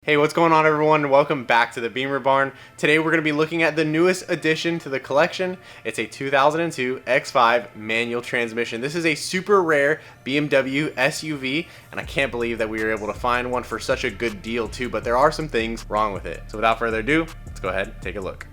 Hey, what's going on everyone? Welcome back to the Bimmer Barn. Today we're going to be looking at the newest addition to the collection. It's a 2002 X5 manual transmission. This is a super rare BMW SUV, and I can't believe that we were able to find one for such a good deal too, but there are some things wrong with it. So without further ado, let's go ahead and take a look.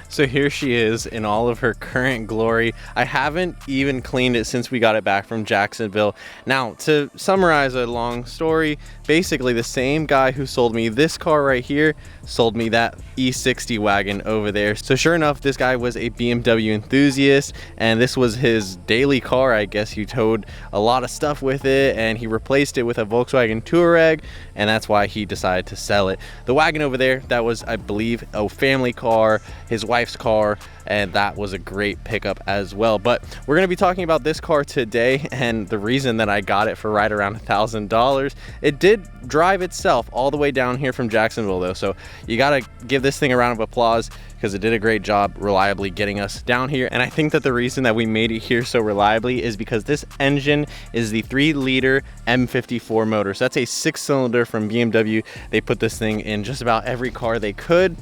So here she is in all of her current glory. I haven't even cleaned it since we got it back from Jacksonville. Now, to summarize a long story, basically the same guy who sold me this car right here sold me that E60 wagon over there. So sure enough, this guy was a BMW enthusiast, and this was his daily car. I guess he towed a lot of stuff with it, and he replaced it with a Volkswagen Touareg, and that's why he decided to sell it. The wagon over there, that was, I believe, a family car, his wife's car, and that was a great pickup as well. But we're going to be talking about this car today, and the reason that I got it for right around $1,000. It did drive itself all the way down here from Jacksonville though, so you got to give this thing a round of applause because it did a great job reliably getting us down here. And I think that the reason that we made it here so reliably is because this engine is the 3-liter M54 motor. So that's a 6-cylinder from BMW. They put this thing in just about every car they could.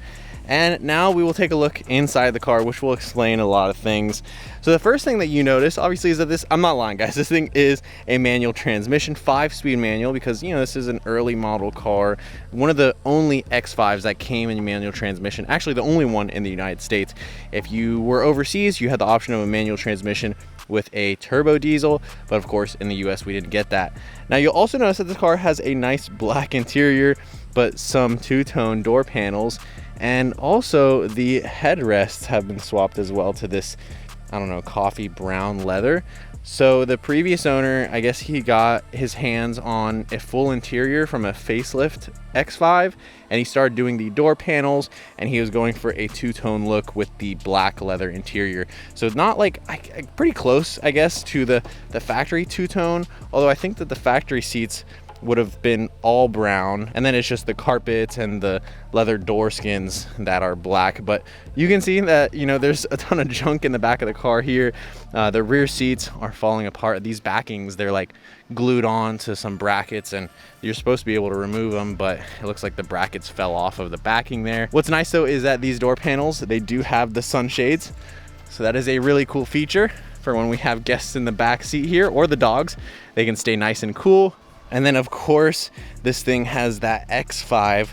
And now we will take a look inside the car, which will explain a lot of things. So the first thing that you notice, obviously, is that this, I'm not lying guys, this thing is a manual transmission, 5-speed manual, because, you know, this is an early model car. One of the only X5s that came in manual transmission, actually the only one in the United States. If you were overseas, you had the option of a manual transmission with a turbo diesel, but of course in the US we didn't get that. Now you'll also notice that this car has a nice black interior, but some two-tone door panels, and also the headrests have been swapped as well to this, I don't know, coffee brown leather. So the previous owner, I guess he got his hands on a full interior from a facelift X5, and he started doing the door panels, and he was going for a two-tone look with the black leather interior. So it's not like, pretty close, I guess, to the factory two-tone, although I think that the factory seats would have been all brown, and then it's just the carpets and the leather door skins that are black. But you can see that, you know, there's a ton of junk in the back of the car here. The rear seats are falling apart. These backings, they're like glued on to some brackets, and you're supposed to be able to remove them, but it looks like the brackets fell off of the backing there. What's nice though is that these door panels, they do have the sunshades, so that is a really cool feature for when we have guests in the back seat here, or the dogs. They can stay nice and cool. And then of course, this thing has that X5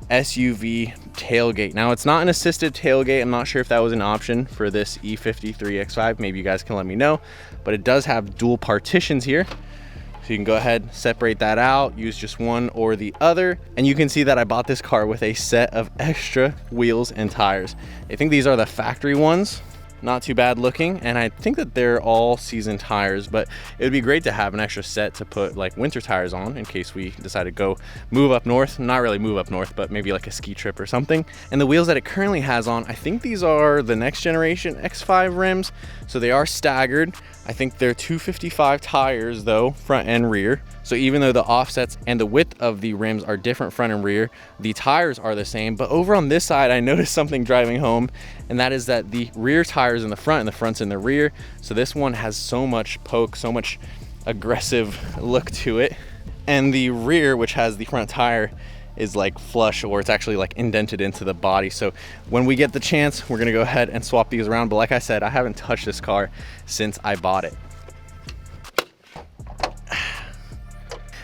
SUV tailgate. Now it's not an assisted tailgate. I'm not sure if that was an option for this E53 X5. Maybe you guys can let me know, but it does have dual partitions here. So you can go ahead, separate that out, use just one or the other. And you can see that I bought this car with a set of extra wheels and tires. I think these are the factory ones. Not too bad looking, and I think that they're all season tires, but it would be great to have an extra set to put like winter tires on in case we decide to go move up north. Not really move up north, but maybe like a ski trip or something. And the wheels that it currently has on, I think these are the next generation X5 rims, so they are staggered. I think they're 255 tires though, front and rear. So even though the offsets and the width of the rims are different front and rear, the tires are the same. But over on this side, I noticed something driving home, and that is that the rear tires in the front and the front's in the rear. So this one has so much poke, so much aggressive look to it. And the rear, which has the front tire, is like flush, or it's actually like indented into the body. So when we get the chance, we're gonna go ahead and swap these around. But like I said, I haven't touched this car since I bought it.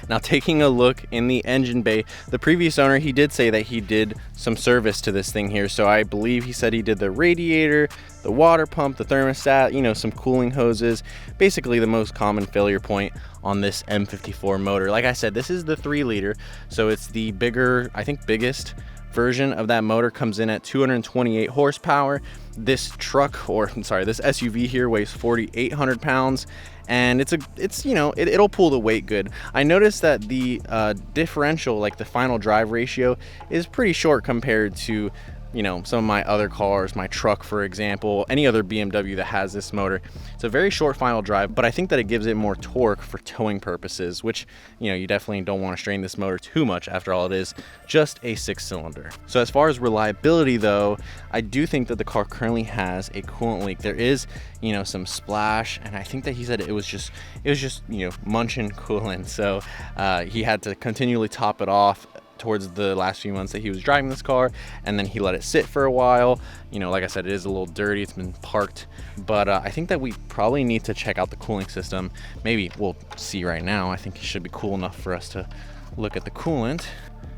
Now taking a look in the engine bay, the previous owner, he did say that he did some service to this thing here. So I believe he said he did the radiator, the water pump, the thermostat, you know, some cooling hoses, basically the most common failure point on this M54 motor. Like I said, this is the 3-liter, so it's the bigger, I think biggest version of that motor. Comes in at 228 horsepower. This truck, or I'm sorry, this SUV here weighs 4,800 pounds, and it's you know, it'll pull the weight good. I noticed that the differential, like the final drive ratio, is pretty short compared to, you know, some of my other cars, my truck, for example, any other BMW that has this motor. It's a very short final drive, but I think that it gives it more torque for towing purposes, which, you know, you definitely don't want to strain this motor too much. After all, it is just a 6-cylinder. So as far as reliability though, I do think that the car currently has a coolant leak. There is, you know, some splash, and I think that he said it was just, you know, munching coolant. So he had to continually top it off towards the last few months that he was driving this car, and then he let it sit for a while. You know, like I said, it is a little dirty, it's been parked, but I think that we probably need to check out the cooling system. Maybe we'll see right now. I think it should be cool enough for us to look at the coolant.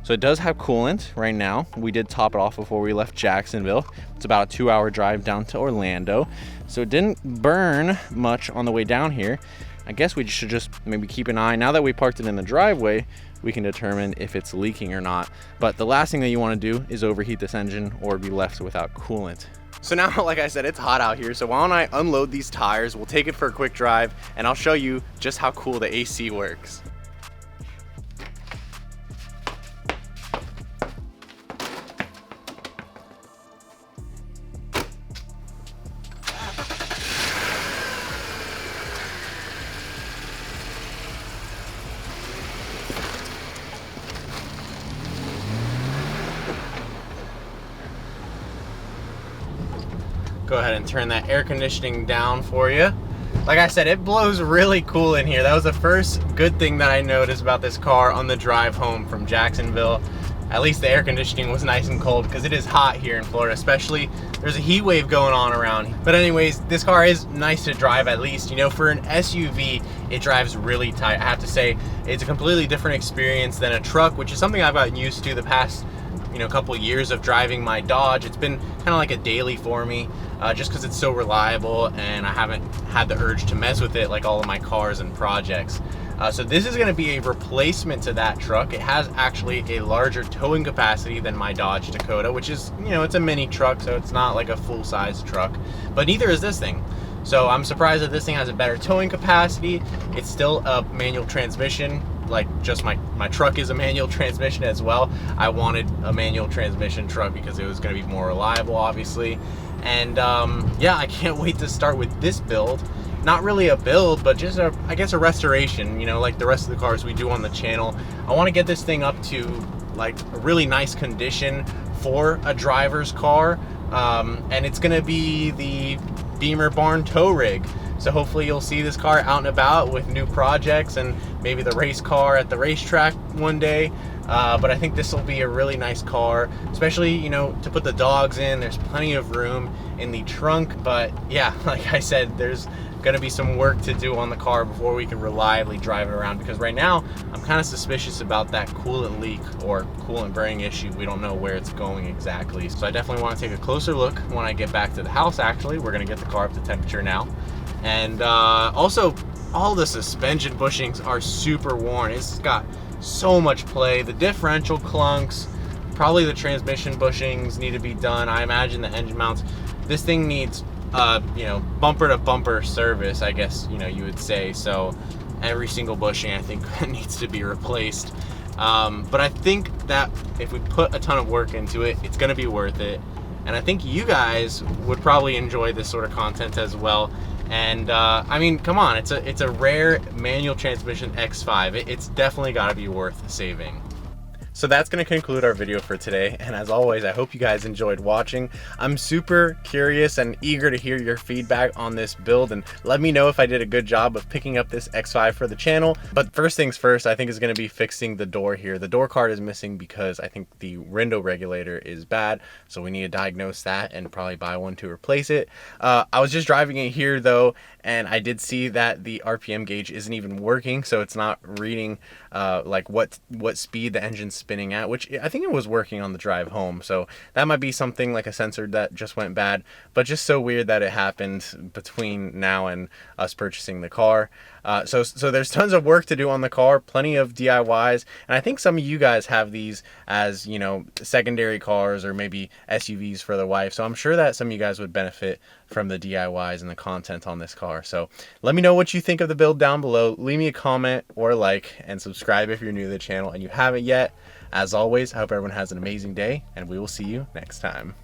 So it does have coolant right now. We did top it off before we left Jacksonville. It's about a 2-hour drive down to Orlando, so it didn't burn much on the way down here. I guess we should just maybe keep an eye. Now that we parked it in the driveway, we can determine if it's leaking or not. But the last thing that you want to do is overheat this engine or be left without coolant. So now, like I said, it's hot out here, so why don't I unload these tires, we'll take it for a quick drive, and I'll show you just how cool the AC works. Go ahead and turn that air conditioning down for you. Like I said, it blows really cool in here. That was the first good thing that I noticed about this car on the drive home from Jacksonville. At least the air conditioning was nice and cold, because it is hot here in Florida, especially there's a heat wave going on around. But anyways, this car is nice to drive at least. You know, for an SUV, it drives really tight. I have to say, it's a completely different experience than a truck, which is something I've gotten used to the past, you know, couple years of driving my Dodge. It's been kind of like a daily for me, just because it's so reliable and I haven't had the urge to mess with it like all of my cars and projects. So this is going to be a replacement to that truck. It has actually a larger towing capacity than my Dodge Dakota, which is, you know, it's a mini truck, so it's not like a full-size truck, but neither is this thing. So I'm surprised that this thing has a better towing capacity. It's still a manual transmission, like just my truck is a manual transmission as well. I wanted a manual transmission truck because it was going to be more reliable, obviously. And yeah, I can't wait to start with this build. Not really a build, but just I guess a restoration, you know, like the rest of the cars we do on the channel. I want to get this thing up to like a really nice condition for a driver's car, and it's going to be the Bimmer barn tow rig. So hopefully you'll see this car out and about with new projects and maybe the race car at the racetrack one day. But I think this will be a really nice car, especially, you know, to put the dogs in. There's plenty of room in the trunk, but yeah, like I said, there's going to be some work to do on the car before we can reliably drive it around, because right now I'm kind of suspicious about that coolant leak or coolant burning issue. We don't know where it's going exactly, so I definitely want to take a closer look when I get back to the house. Actually, we're going to get the car up to temperature now. And also, all the suspension bushings are super worn. It's got so much play. The differential clunks, probably the transmission bushings need to be done. I imagine the engine mounts. This thing needs you know, bumper to bumper service, I guess, you know, you would say. So every single bushing, I think, needs to be replaced. But I think that if we put a ton of work into it, it's going to be worth it. And I think you guys would probably enjoy this sort of content as well. And I mean, come on, it's a rare manual transmission X5. It's definitely got to be worth saving. So that's going to conclude our video for today, and as always, I hope you guys enjoyed watching. I'm super curious and eager to hear your feedback on this build, and let me know if I did a good job of picking up this X5 for the channel. But first things first, I think is going to be fixing the door here. The door card is missing because I think the window regulator is bad, so we need to diagnose that and probably buy one to replace it. I was just driving it here though, and I did see that the RPM gauge isn't even working, so it's not reading like what speed the engine's spinning at, which I think it was working on the drive home. So that might be something like a sensor that just went bad, but just so weird that it happened between now and us purchasing the car. So there's tons of work to do on the car, plenty of DIYs, and I think some of you guys have these as, you know, secondary cars or maybe SUVs for the wife. So I'm sure that some of you guys would benefit from the DIYs and the content on this car. So let me know what you think of the build down below. Leave me a comment or a like, and subscribe if you're new to the channel and you haven't yet. As always, I hope everyone has an amazing day, and we will see you next time.